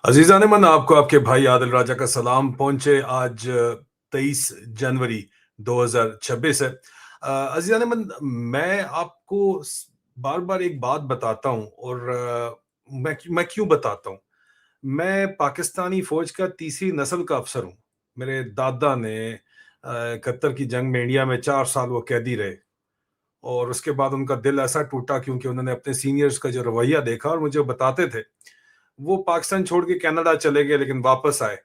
अजीज़ान मन आपको आपके भाई आदिल राजा का सलाम पहुंचे। आज 23 जनवरी 2026 है। अजीज़ान मन, मैं आपको बार बार एक बात बताता हूँ और मैं क्यों बताता हूँ। मैं पाकिस्तानी फौज का तीसरी नस्ल का अफसर हूँ। मेरे दादा ने 71 की जंग में इंडिया में 4 साल वो कैदी रहे और उसके बाद उनका दिल ऐसा टूटा क्योंकि उन्होंने अपने सीनियर्स का जो रवैया देखा और मुझे बताते थे। वो पाकिस्तान छोड़ के कनाडा चले गए लेकिन वापस आए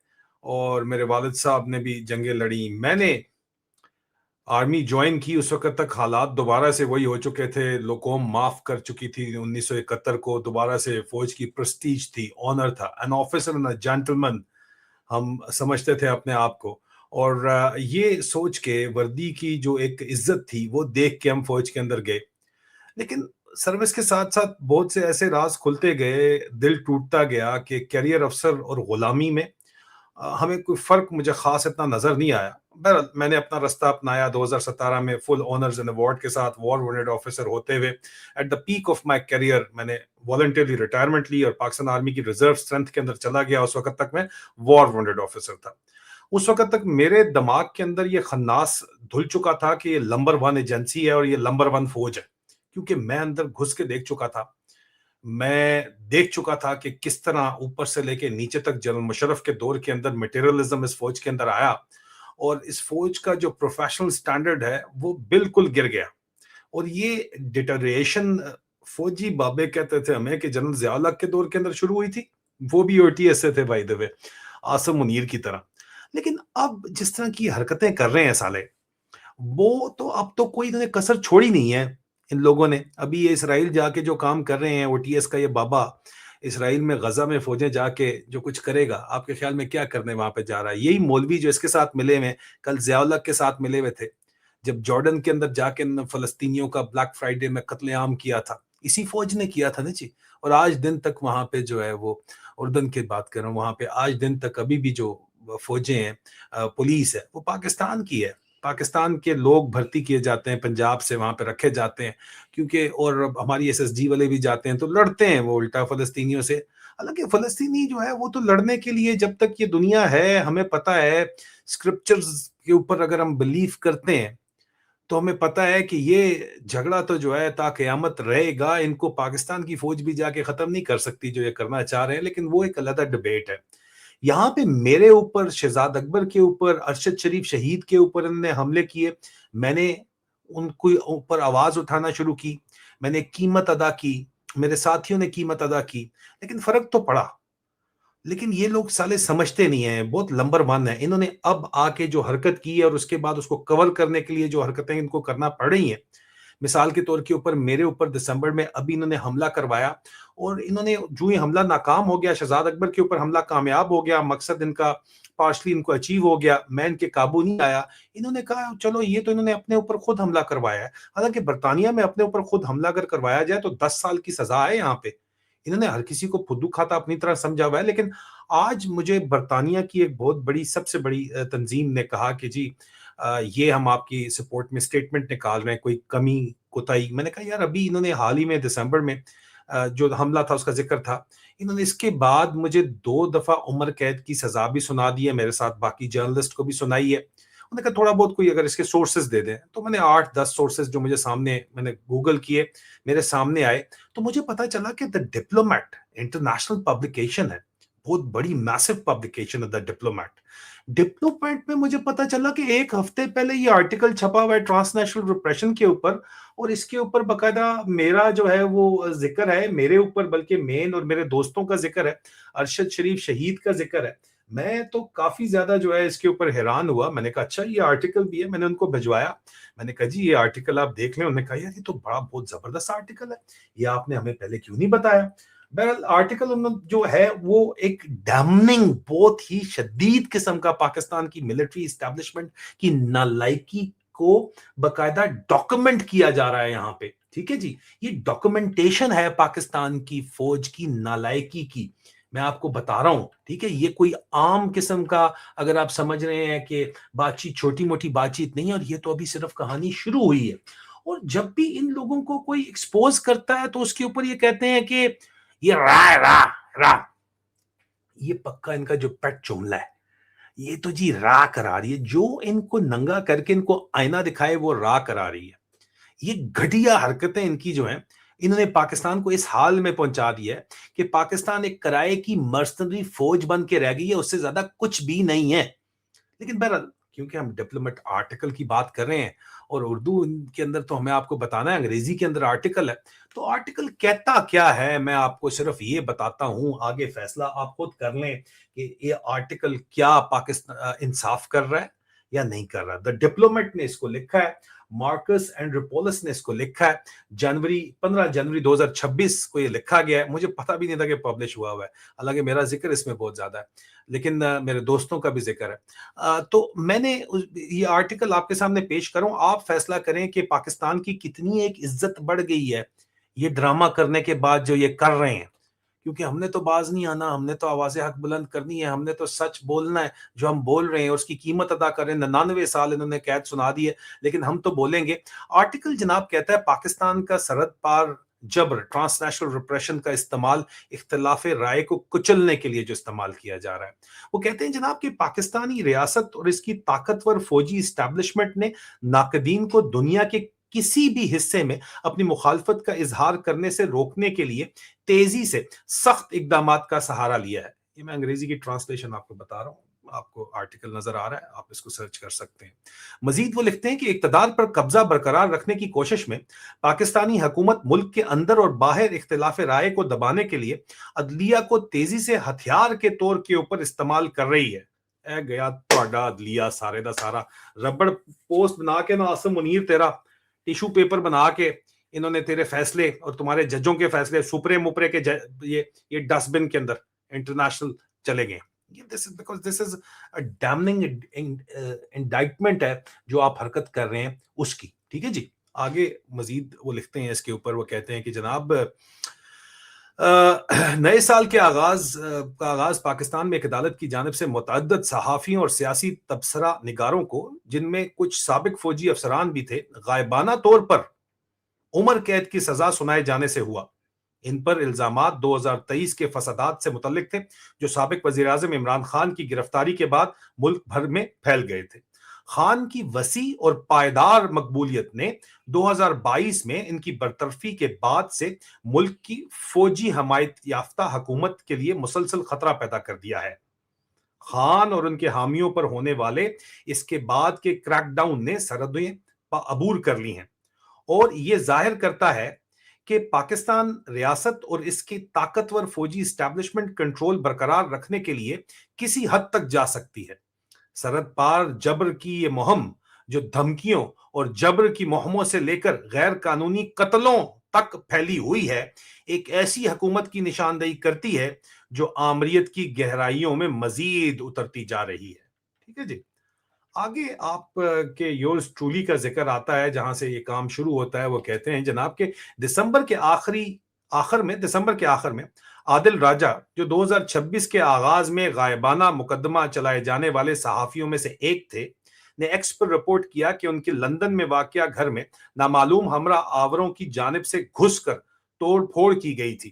और मेरे वालिद साहब ने भी जंगें लड़ी। मैंने आर्मी ज्वाइन की उस वक्त तक हालात दोबारा से वही हो चुके थे। लोकॉम माफ कर चुकी थी 1971 को। दोबारा से फौज की प्रेस्टीज थी, ऑनर था, an officer and a gentleman हम समझते थे अपने आप को। और ये सोच के वर्दी की जो एक इज्जत थी वो देख के हम फौज के अंदर गए। लेकिन सर्विस के साथ साथ बहुत से ऐसे राज खुलते गए, दिल टूटता गया कि कैरियर अफसर और गुलामी में हमें कोई फर्क मुझे खास इतना नजर नहीं आया। बहरहाल मैंने अपना रास्ता अपनाया 2017 में फुल ऑनर्स एंड अवार्ड के साथ वॉर वुंडेड ऑफिसर होते हुए। At the peak of my career मैंने वॉलंटियरली रिटायरमेंट ली और पाकिस्तान आर्मी की रिजर्व स्ट्रेंथ के अंदर चला गया। उस वक्त तक मैं वॉर वुंडेड ऑफिसर था। उस वक्त तक मेरे दिमाग के अंदर ये खन्नास धुल चुका था कि ये नंबर वन एजेंसी है और ये नंबर वन फौज है, क्योंकि मैं अंदर घुस के देख चुका था। मैं देख चुका था कि किस तरह ऊपर से लेके नीचे तक जनरल मुशर्रफ के दौर के अंदर मटेरियलिज्म इस फौज के अंदर आया और इस फौज का जो प्रोफेशनल स्टैंडर्ड है वो बिल्कुल गिर गया। और ये डिटरेशन फौजी बाबे कहते थे हमें कि जनरल ज़िया उल हक के दौर के अंदर शुरू हुई थी। वो भी ओटीएस से थे by the way, Asim Munir की तरह। लेकिन अब जिस तरह की हरकतें कर रहे हैं साले, वो तो अब तो कोई इन्होंने कसर छोड़ी नहीं है इन लोगों ने। अभी ये इसराइल जाके जो काम कर रहे हैं, ओटीएस का ये बाबा इसराइल में गजा में फौजें जाके जो कुछ करेगा, आपके ख्याल में क्या करने वहां पे जा रहा है? यही मौलवी जो इसके साथ मिले हुए, कल ज़िया-उल हक के साथ मिले हुए थे, जब जॉर्डन के अंदर जाके इन फलस्तीनियों का ब्लैक फ्राइडे में कत्लेआम किया था, इसी फौज ने किया था ना जी। और आज दिन तक वहां पे जो है वो, उर्दन की बात कर रहा हूँ, वहां पे आज दिन तक अभी भी जो फौजें हैं, पुलिस है, वो पाकिस्तान की है। पाकिस्तान के लोग भर्ती किए जाते हैं, पंजाब से वहां पे रखे जाते हैं क्योंकि, और हमारी एसएसजी वाले भी जाते हैं तो लड़ते हैं वो उल्टा फलस्तीनियों से। हालांकि फलस्तीनी जो है वो तो लड़ने के लिए, जब तक ये दुनिया है हमें पता है, स्क्रिप्चर्स के ऊपर अगर हम बिलीव करते हैं तो हमें पता है कि ये झगड़ा तो जो है ता कयामत रहेगा। इनको पाकिस्तान की फौज भी जाके खत्म नहीं कर सकती जो ये करना चाह रहे हैं, लेकिन वो एक अलग डिबेट है। यहाँ पे मेरे ऊपर, शहजाद अकबर के ऊपर, अरशद शरीफ शहीद के ऊपर इन्होंने हमले किए। मैंने उनको ऊपर आवाज उठाना शुरू की, मैंने कीमत अदा की, मेरे साथियों ने कीमत अदा की, लेकिन फर्क तो पड़ा। लेकिन ये लोग साले समझते नहीं है, बहुत नंबर वन है। इन्होंने अब आके जो हरकत की है और उसके बाद उसको कवर करने के लिए जो हरकतें इनको करना पड़ रही हैं, मिसाल के तौर के ऊपर मेरे ऊपर दिसंबर में अभी इन्होंने हमला करवाया और इन्होंने जो ही हमला नाकाम हो गया, शहजाद अकबर के ऊपर हमला कामयाब हो गया, मकसद इनका पार्शली इनको अचीव हो गया, मैं इनके काबू नहीं आया। इन्होंने कहा चलो ये तो इन्होंने अपने ऊपर खुद हमला करवाया है। हालांकि बरतानिया में अपने ऊपर खुद हमला अगर करवाया जाए तो 10 साल की सजा है यहाँ पे। इन्होंने हर किसी को फुद्दू खाता अपनी तरह समझा हुआ है। लेकिन आज मुझे बरतानिया की एक बहुत बड़ी, सबसे बड़ी तंजीम ने कहा कि जी ये हम आपकी सपोर्ट में स्टेटमेंट निकाल रहे हैं, कोई कमी कोताही। मैंने कहा यार अभी इन्होंने हाल ही में दिसंबर में जो हमला था उसका जिक्र था, इन्होंने इसके बाद मुझे 2 दफा उम्र कैद की सजा भी सुना दी है, मेरे साथ बाकी जर्नलिस्ट को भी सुनाई है। उन्होंने कहा थोड़ा बहुत कोई अगर इसके सोर्सेज दे दें, तो मैंने 8-10 सोर्सेज जो मुझे सामने, मैंने गूगल किए, मेरे सामने आए, तो मुझे पता चला कि द डिप्लोमेट इंटरनेशनल पब्लिकेशन है, बहुत बड़ी मैसिव पब्लिकेशन है द डिप्लोमेट। डिप्लोमेट में मुझे पता चला कि एक हफ्ते पहले ये आर्टिकल छपा हुआ है ट्रांसनेशनल रिप्रेशन के ऊपर, और इसके ऊपर बकायदा मेरा जो है वो जिक्र है, मेरे ऊपर बल्कि मेन और मेरे दोस्तों का जिक्र है, अरशद शरीफ शहीद का जिक्र है। मैं तो काफी ज्यादा जो है इसके ऊपर हैरान हुआ। मैंने कहा अच्छा ये आर्टिकल भी है, मैंने उनको भिजवाया। मैंने कहा जी ये आर्टिकल आप देख लें। उन्होंने कहा यार ये तो बड़ा बहुत जबरदस्त आर्टिकल है, ये आपने हमें पहले क्यों नहीं बताया? बहरहाल आर्टिकल जो है वो एक डैमनिंग, बहुत ही शदीद किस्म का पाकिस्तान की मिलिट्री इस्टेब्लिशमेंट की नालायकी को बकायदा डॉक्यूमेंट किया जा रहा है यहाँ पे। ठीक है जी, ये डॉक्यूमेंटेशन है पाकिस्तान की फौज की नालायकी की। मैं आपको बता रहा हूं, ठीक है, ये कोई आम किस्म का, अगर आप समझ रहे हैं कि बातचीत छोटी मोटी बातचीत नहीं है, और ये तो अभी सिर्फ कहानी शुरू हुई है। और जब भी इन लोगों को कोई एक्सपोज करता है तो उसके ऊपर ये कहते हैं कि ये रा रा रा, یہ پکا ان کا جو پیٹ چونلا ہے، یہ تو جی را کرا رہی ہے، جو ان کو ننگا کر کے ان کو آئینہ دکھائے وہ را کرا رہی ہے۔ یہ گھٹیا حرکتیں ان کی جو ہیں، انہوں نے پاکستان کو اس حال میں پہنچا دیا ہے کہ پاکستان ایک کرائے کی مرسنری فوج بن کے رہ گئی ہے، اس سے زیادہ کچھ بھی نہیں ہے۔ لیکن بہرحال کیونکہ ہم ڈپلومیٹ آرٹیکل کی بات کر رہے ہیں اور اردو کے اندر تو ہمیں آپ کو بتانا ہے، انگریزی کے اندر آرٹیکل ہے، تو آرٹیکل کہتا کیا ہے میں آپ کو صرف یہ بتاتا ہوں، آگے فیصلہ آپ خود کر لیں کہ یہ آرٹیکل کیا پاکستان انصاف کر رہا ہے یا نہیں کر رہا۔ دا ڈپلومیٹ نے اس کو لکھا ہے، مارکس اینڈروپولس نے اس کو لکھا ہے، 15 جنوری 2026 کو یہ لکھا گیا ہے۔ مجھے پتہ بھی نہیں تھا کہ پبلش ہوا ہے، حالانکہ میرا ذکر اس میں بہت زیادہ ہے، لیکن میرے دوستوں کا بھی ذکر ہے۔ تو میں نے یہ آرٹیکل آپ کے سامنے پیش کروں، آپ فیصلہ کریں کہ پاکستان کی کتنی ایک عزت بڑھ گئی ہے یہ ڈرامہ کرنے کے بعد جو یہ کر رہے ہیں، کیونکہ ہم نے تو باز نہیں آنا، ہم نے تو آواز حق بلند کرنی ہے، ہم نے تو سچ بولنا ہے، جو ہم بول رہے ہیں اس کی قیمت ادا کر رہے ہیں۔ 99 سال انہوں نے قید سنا دی ہے، لیکن ہم تو بولیں گے۔ آرٹیکل جناب کہتا ہے پاکستان کا سرحد پار جبر، ٹرانس نیشنل ریپریشن کا استعمال اختلاف رائے کو کچلنے کے لیے جو استعمال کیا جا رہا ہے، وہ کہتے ہیں جناب کہ پاکستانی ریاست اور اس کی طاقتور فوجی اسٹیبلشمنٹ نے ناقدین کو دنیا کے کسی بھی حصے میں اپنی مخالفت کا اظہار کرنے سے روکنے کے لیے تیزی سے سخت اقدامات کا سہارا لیا ہے۔ یہ میں انگریزی کی ٹرانسلیشن آپ کو بتا رہا ہوں، آپ کو آرٹیکل نظر آ رہا ہے، آپ اس کو سرچ کر سکتے ہیں۔ مزید وہ لکھتے ہیں کہ اقتدار پر قبضہ برقرار رکھنے کی کوشش میں پاکستانی حکومت ملک کے اندر اور باہر اختلاف رائے کو دبانے کے لیے عدلیہ کو تیزی سے ہتھیار کے طور کے اوپر استعمال کر رہی ہے۔ اے گیا تہاڈا عدلیہ سارے دا سارا ربڑ پوسٹ بنا کے نا آسم منیر تیرا ٹیشو پیپر بنا کے انہوں نے تیرے فیصلے اور تمہارے ججوں کے فیصلے سپرے مپرے کے یہ ڈسٹ بن کے اندر انٹرنیشنل چلے گئے۔ دس از ڈیمننگ انڈائٹمنٹ ہے جو آپ حرکت کر رہے ہیں اس کی، ٹھیک ہے جی۔ آگے مزید وہ لکھتے ہیں اس کے اوپر، وہ کہتے ہیں کہ جناب نئے سال کے آغاز پاکستان میں ایک عدالت کی جانب سے متعدد صحافیوں اور سیاسی تبصرہ نگاروں کو، جن میں کچھ سابق فوجی افسران بھی تھے، غائبانہ طور پر عمر قید کی سزا سنائے جانے سے ہوا۔ ان پر الزامات 2023 کے فسادات سے متعلق تھے جو سابق وزیر اعظم عمران خان کی گرفتاری کے بعد ملک بھر میں پھیل گئے تھے۔ خان کی وسیع اور پائیدار مقبولیت نے 2022 میں ان کی برطرفی کے بعد سے ملک کی فوجی حمایت یافتہ حکومت کے لیے مسلسل خطرہ پیدا کر دیا ہے۔ خان اور ان کے حامیوں پر ہونے والے اس کے بعد کے کریک ڈاؤن نے سرحدیں عبور کر لی ہیں، اور یہ ظاہر کرتا ہے کہ پاکستان ریاست اور اس کی طاقتور فوجی اسٹیبلشمنٹ کنٹرول برقرار رکھنے کے لیے کسی حد تک جا سکتی ہے۔ سرحد پار جبر کی یہ مہم، جو دھمکیوں اور جبر کی مہموں سے لے کر غیر قانونی قتلوں تک پھیلی ہوئی ہے، ایک ایسی حکومت کی نشاندہی کرتی ہے جو آمریت کی گہرائیوں میں مزید اترتی جا رہی ہے۔ ٹھیک ہے جی۔ آگے آپ کے یورز ٹرولی کا ذکر آتا ہے، جہاں سے یہ کام شروع ہوتا ہے۔ وہ کہتے ہیں جناب کہ دسمبر کے آخر میں عادل راجہ، جو 2026 کے آغاز میں غائبانہ مقدمہ چلائے جانے والے صحافیوں میں سے ایک تھے، نے ایکس پر رپورٹ کیا کہ ان کے لندن میں واقع گھر میں نامعلوم ہمراہ آوروں کی جانب سے گھس کر توڑ پھوڑ کی گئی تھی۔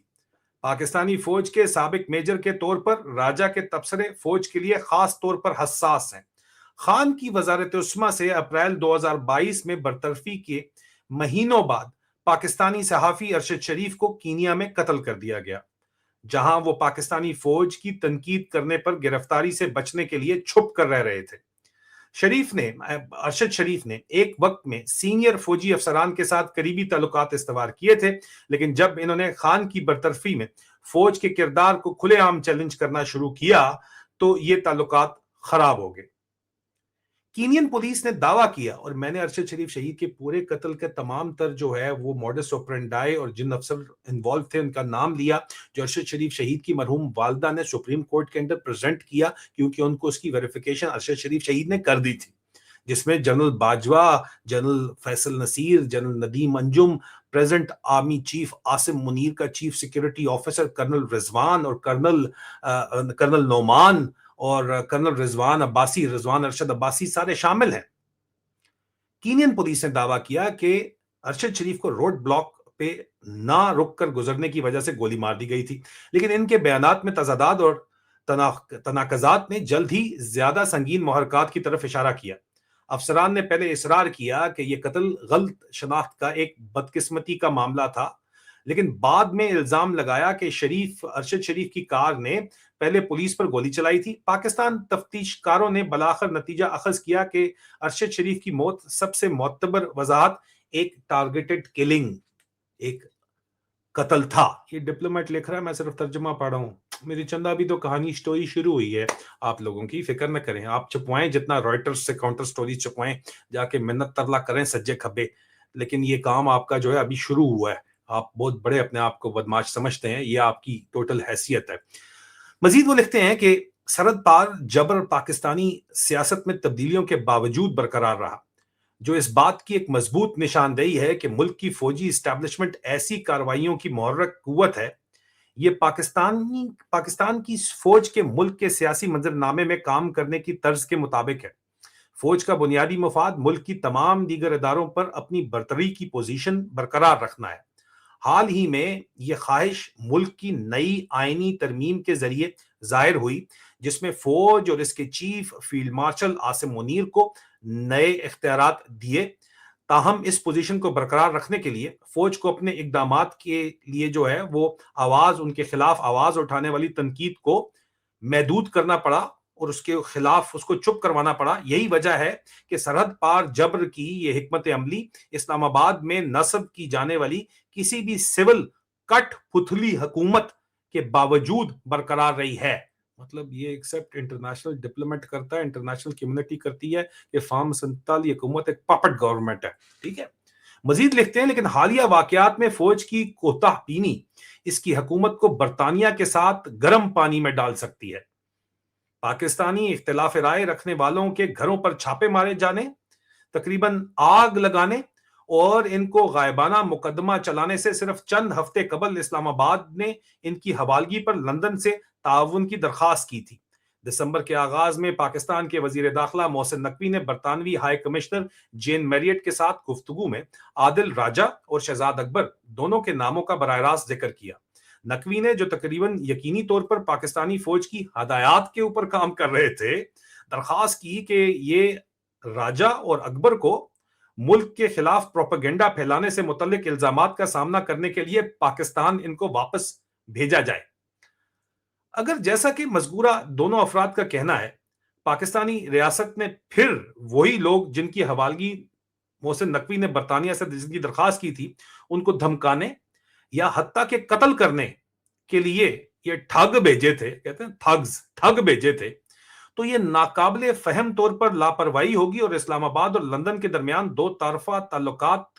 پاکستانی فوج کے سابق میجر کے طور پر راجہ کے تبصرے فوج کے لیے خاص طور پر حساس ہیں۔ خان کی وزارت عثمہ سے اپریل 2022 میں برطرفی کے مہینوں بعد پاکستانی صحافی ارشد شریف کو کینیا میں قتل کر دیا گیا، جہاں وہ پاکستانی فوج کی تنقید کرنے پر گرفتاری سے بچنے کے لیے چھپ کر رہ رہے تھے۔ ارشد شریف نے ایک وقت میں سینئر فوجی افسران کے ساتھ قریبی تعلقات استوار کیے تھے، لیکن جب انہوں نے خان کی برطرفی میں فوج کے کردار کو کھلے عام چیلنج کرنا شروع کیا تو یہ تعلقات خراب ہو گئے۔ کینین پولیس نے دعویٰ کیا، اور میں نے ارشد شریف شہید کے پورے قتل کے تمام تر جو ہے وہ موڈس آپرینڈائی اور جن افسر انوالو تھے ان کا نام لیا، جو ارشد شریف شہید کی مرحوم والدہ نے سپریم کورٹ کے اندر پریزنٹ کیا، کیونکہ ان کو اس کی ویریفیکیشن ارشد شریف شہید نے کر دی تھی، جس میں general Bajwa, general Faisal Naseer, general Nadeem Anjum, present army chief Asim Munir کا chief security officer colonel Rizwan اور کرنل نعمان اور کرنل رضوان ارشد عباسی سارے شامل ہیں۔ کینین پولیس نے دعویٰ کیا کہ ارشد شریف کو روڈ بلاک پہ نہ رک کر گزرنے کی وجہ سے گولی مار دی گئی تھی، لیکن ان کے بیانات میں تضادات اور तनाकजात ने जल्द ही ज्यादा संगीन मुहरकात की तरफ इशारा किया। अफसरान ने पहले इसरार किया कि यह कत्ल गलत शनाख्त का एक बदकिस्मती का मामला था, लेकिन बाद में इल्जाम लगाया कि अरशद शरीफ की कार ने पहले पुलिस पर गोली चलाई थी। पाकिस्तान तफ्तीशकारों ने बलाखिर नतीजा अखज किया कि अरशद शरीफ की मौत सबसे मोतबर वजाहत एक टारगेटेड किलिंग, एक कत्ल था। ये डिप्लोमेट लिख रहा है, मैं सिर्फ तर्जुमा पढ़ रहा हूं। मेरी चंदा अभी तो कहानी स्टोरी शुरू हुई है, आप लोगों की फिक्र न करें। आप छुपवाएं जितना रॉयटर्स से काउंटर स्टोरी छुपवाएं, जाके मिन्नत तरला करें सज्जे खब्बे, लेकिन ये काम आपका जो है अभी शुरू हुआ है। आप बहुत बड़े अपने आप को बदमाश समझते हैं, ये आपकी टोटल हैसियत है। मजीद वो लिखते हैं कि सरहद पार जबर पाकिस्तानी सियासत में तब्दीलियों के बावजूद बरकरार रहा, जो इस बात की एक मजबूत निशानदेही है कि मुल्क की फौजी इस्टेब्लिशमेंट ऐसी कार्रवाइयों की मुहर्रक कुव्वत है। ये पाकिस्तान की फौज के मुल्क के सियासी मंजरनामे में काम करने की तर्ज के मुताबिक है। फौज का बुनियादी मफाद मुल्क की तमाम दीगर इदारों पर अपनी बरतरी की पोजीशन बरकरार रखना है। हाल ही में यह ख्वाहिश मुल्क की नई आईनी तरमीम के जरिए जाहिर हुई, जिसमें फौज और इसके chief field marshal Asim Munir को नए इख्तियारात दिए। ताहम इस पोजीशन को बरकरार रखने के लिए फौज को अपने इकदामात के लिए जो है वो उनके खिलाफ आवाज उठाने वाली तनकीद को महदूद करना पड़ा और उसके खिलाफ उसको चुप करवाना पड़ा। यही वजह है कि सरहद पार जबर की ये हिकमत अमली इस्लामाबाद में नस्ब की जाने वाली किसी भी सिविल कठपुतली हुकूमत के बावजूद बरकरार रही है। मतलब ये एक्सेप्ट इंटरनेशनल डिप्लोमेट करता है, इंटरनेशनल कम्युनिटी करती है कि फार्म संताल ये हुकूमत एक पपट गवर्नमेंट है। ठीक है, मजीद लिखते हैं, लेकिन हालिया वाकयात में फौज की कोताहबीनी इसकी हुकूमत को बरतानिया के साथ गर्म पानी में डाल सकती है। पाकिस्तानी इख्तिलाफ राय रखने वालों के घरों पर छापे मारे जाने, तकरीबन आग लगाने और इनको गायबाना मुकदमा चलाने से सिर्फ चंद हफ्ते कबल इस्लामाबाद ने इनकी हवालगी पर लंदन से ताउन की दरखास्त की थी। दिसंबर के आगाज में पाकिस्तान के वजीर दाखिला मोहसिन नकवी ने बरतानवी हाई कमिश्नर जेन मैरियट के साथ गुफ्तगू में आदिल राजा और शहजाद अकबर दोनों के नामों का बराह रास्त जिक्र किया। नकवी ने, जो तकरीबन यकीनी तौर पर पाकिस्तानी फौज की हदायत के ऊपर काम कर रहे थे, दरखास्त की कि ये राजा और अकबर को मुल्क के खिलाफ प्रोपेगेंडा फैलाने से मुतल्लिक इल्जामात का सामना करने के लिए पाकिस्तान इनको वापस भेजा जाए। अगर जैसा कि मज़कूरा दोनों अफराद का कहना है, पाकिस्तानी रियासत ने फिर वही लोग जिनकी हवालगी मोहसिन नकवी ने बरतानिया से जिनकी दरखास्त की थी, उनको धमकाने या हत्या के कत्ल करने के लिए ये ठग भेजे थे, कहते हैं ठग भेजे थे, तो ये नाकाबिले फहम तौर पर लापरवाही होगी और इस्लामाबाद और लंदन के दरमियान दो तरफा ताल्लुकात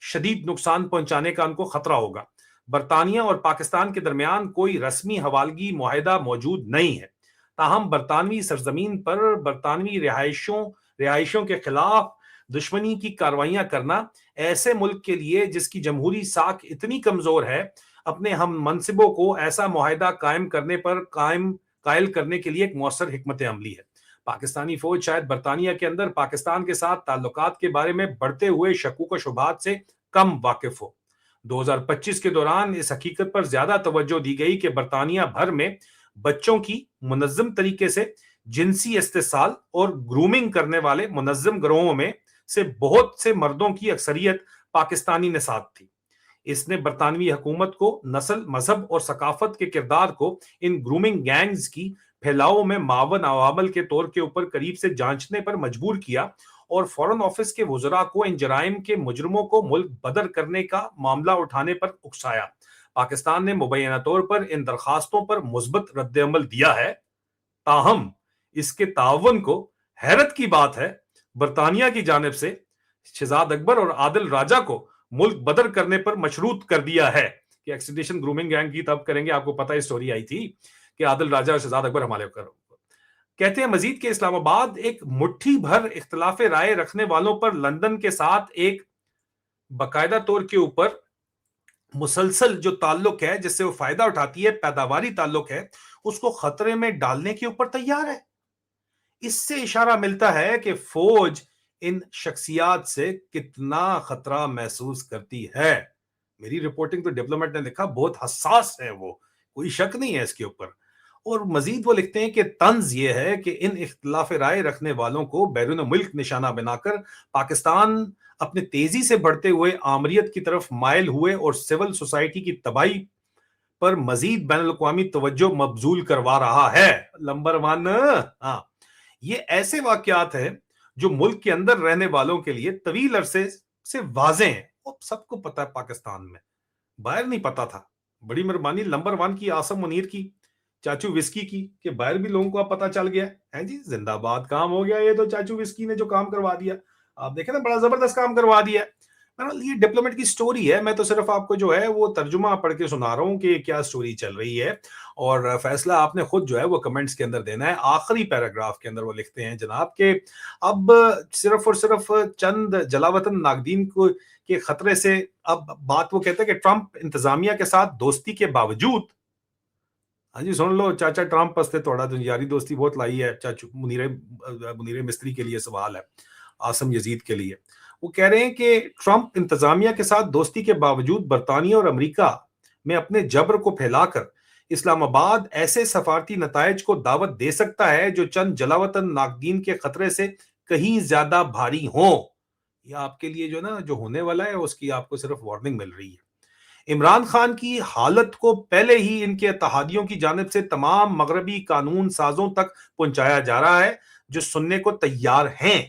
शदीद नुकसान पहुंचाने का उनको खतरा होगा। बरतानिया और पाकिस्तान के दरमियान कोई रस्मी हवालगी मुआहिदा मौजूद नहीं है। ताहम बरतानवी सरजमीन पर बरतानवी रिहायशों के खिलाफ दुश्मनी की कार्रवाइयां करना ऐसे मुल्क के लिए जिसकी जमहूरी साख इतनी कमजोर है, अपने हम मनसिबों को ऐसा मुआहिदा कायल करने के लिए एक मौसर हिकमत अमली है। पाकिस्तानी फौज शायद बरतानिया के अंदर पाकिस्तान के साथ ताल्लुकात के बारे में बढ़ते हुए शकूक व शुबहात से कम वाकिफ हो। 2025 के दौरान इस हकीकत पर ज्यादा तवज्जो दी गई कि बरतानिया भर में बच्चों की मुनज्जम तरीके से जिनसी इस्तेसाल और ग्रूमिंग करने वाले मुनज्जम गिरोहों में से बहुत से मर्दों की अक्सरियत पाकिस्तानी निसाब थी। इसने बरतानवी हुकूमत को नस्ल, मजहब और सकाफत के किरदार को इन ग्रूमिंग गैंग्स की फैलाव में मावन अवामल के तौर के ऊपर करीब से जांचने पर मजबूर किया और फॉरेन ऑफिस के वुजरा को इन जराइम के मुजरमों को मुल्क बदर करने का मामला उठाने पर उकसाया। पाकिस्तान ने मुबैना तौर पर इन दरखास्तों पर मुस्बत रद्द-ए-अमल दिया है। ताहम इसके ताउन को हैरत की बात है, बरतानिया की जानिब से शहजाद अकबर और आदिल राजा को मुल्क बदर करने पर मशरूत कर दिया है कि एक्सट्रेडिशन ग्रूमिंग गैंग की तब करेंगे। आपको पता है स्टोरी आई थी कि आदिल राजा और शहजाद अकबर हमारे ऊपर। कहते हैं मजीद के इस्लामाबाद एक मुट्ठी भर इख्तिलाफ राय रखने वालों पर लंदन के साथ एक बाकायदा तौर के ऊपर मुसलसल जो ताल्लुक है, जिससे वो फायदा उठाती है, पैदावारी ताल्लुक है, उसको खतरे में डालने के ऊपर तैयार है। इससे इशारा मिलता है कि फौज इन शख्सियात से कितना खतरा महसूस करती है। मेरी रिपोर्टिंग तो डिप्लोमेट ने लिखा बहुत हसास है वो, कोई शक नहीं है इसके ऊपर। اور مزید وہ لکھتے ہیں کہ طنز یہ ہے کہ ان اختلاف رائے رکھنے والوں کو بیرون ملک نشانہ بنا کر پاکستان اپنے تیزی سے بڑھتے ہوئے آمریت کی طرف مائل ہوئے اور سول سوسائٹی کی تباہی پر مزید بین الاقوامی توجہ مبذول کروا رہا ہے۔ نمبر ون، ہاں، یہ ایسے واقعات ہیں جو ملک کے اندر رہنے والوں کے لیے طویل عرصے سے واضح ہیں، اور سب کو پتا ہے پاکستان میں، باہر نہیں پتا تھا۔ بڑی مہربانی نمبر ون کی آصم منیر کی، چاچو وسکی کی، کہ باہر بھی لوگوں کو اب پتا چل گیا ہے جی، زندہ باد کام ہو گیا، یہ تو چاچو وسکی نے جو کام کروا دیا، آپ دیکھیں نا، بڑا زبردست کام کروا دیا ہے۔ یہ ڈپلومیٹ کی سٹوری ہے، میں تو صرف آپ کو جو ہے وہ ترجمہ پڑھ کے سنا رہا ہوں کہ کیا سٹوری چل رہی ہے، اور فیصلہ آپ نے خود جو ہے وہ کمنٹس کے اندر دینا ہے۔ آخری پیراگراف کے اندر وہ لکھتے ہیں جناب کہ اب صرف اور صرف چند جلاوطن ناقدین کو کے خطرے سے، اب بات وہ کہتے ہیں کہ ٹرمپ انتظامیہ کے ساتھ دوستی کے باوجود، ہاں جی سن لو، چاچا ٹرمپ پستے تھوڑا تو یاری دوستی بہت لائی ہے، چاچو منیر مستری کے لیے سوال ہے، آسم یزید کے لیے۔ وہ کہہ رہے ہیں کہ ٹرمپ انتظامیہ کے ساتھ دوستی کے باوجود برطانیہ اور امریکہ میں اپنے جبر کو پھیلا کر اسلام آباد ایسے سفارتی نتائج کو دعوت دے سکتا ہے جو چند جلاوطن ناقدین کے خطرے سے کہیں زیادہ بھاری ہوں۔ یہ آپ کے لیے جو نا جو ہونے والا ہے اس کی آپ کو صرف وارننگ مل رہی ہے۔ عمران خان کی حالت کو پہلے ہی ان کے اتحادیوں کی جانب سے تمام مغربی قانون سازوں تک پہنچایا جا رہا ہے جو سننے کو تیار ہیں،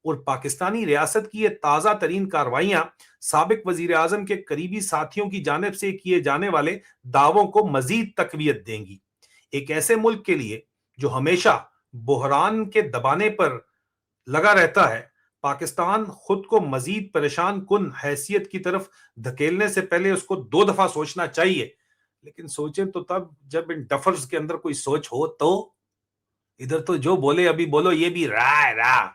اور پاکستانی ریاست کی یہ تازہ ترین کارروائیاں سابق وزیر اعظم کے قریبی ساتھیوں کی جانب سے کیے جانے والے دعووں کو مزید تقویت دیں گی۔ ایک ایسے ملک کے لیے جو ہمیشہ بحران کے دبانے پر لگا رہتا ہے، پاکستان خود کو مزید پریشان کن حیثیت کی طرف دھکیلنے سے پہلے اس کو 2 دفعہ سوچنا چاہیے، لیکن سوچیں تو تب جب ان ڈفرز کے اندر کوئی سوچ ہو تو۔ ادھر تو جو بولے ابھی بولو، یہ بھی راہ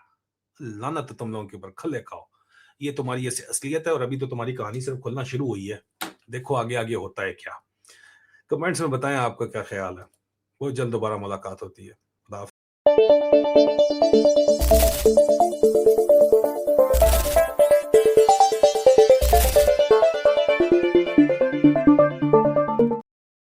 لعنت تم لوگوں کے اوپر، کھلے کھاؤ، یہ تمہاری ایسی اصلیت ہے، اور ابھی تو تمہاری کہانی صرف کھلنا شروع ہوئی ہے، دیکھو آگے آگے ہوتا ہے کیا۔ کمنٹس میں بتائیں آپ کا کیا خیال ہے۔ بہت جلد دوبارہ ملاقات ہوتی ہے۔